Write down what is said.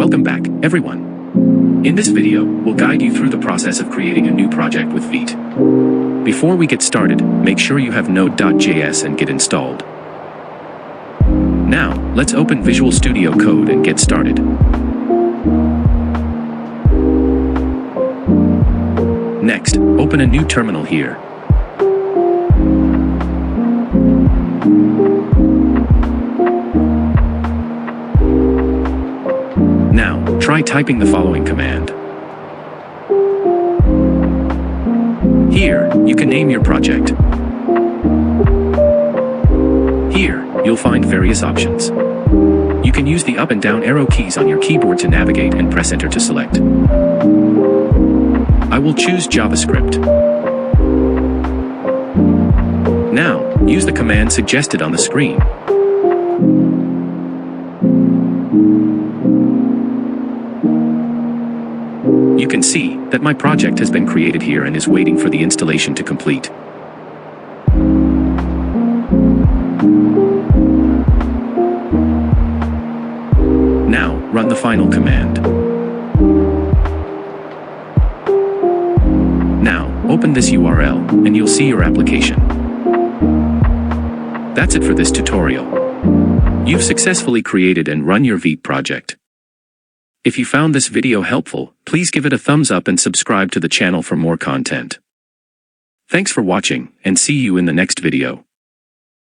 Welcome back, everyone. In this video, we'll guide you through the process of creating a new project with Vite. Before we get started, make sure you have Node.js and get installed. Now, let's open Visual Studio Code and get started. Next, open a new terminal here. Now, try typing the following command. Here, you can name your project. Here, you'll find various options. You can use the up and down arrow keys on your keyboard to navigate and press enter to select. I will choose JavaScript. Now, use the command suggested on the screen. You can see that my project has been created here and is waiting for the installation to complete. Now, run the final command. Now, open this URL, and you'll see your application. That's it for this tutorial. You've successfully created and run your Vite project. If you found this video helpful, please give it a thumbs up and subscribe to the channel for more content. Thanks for watching, and see you in the next video.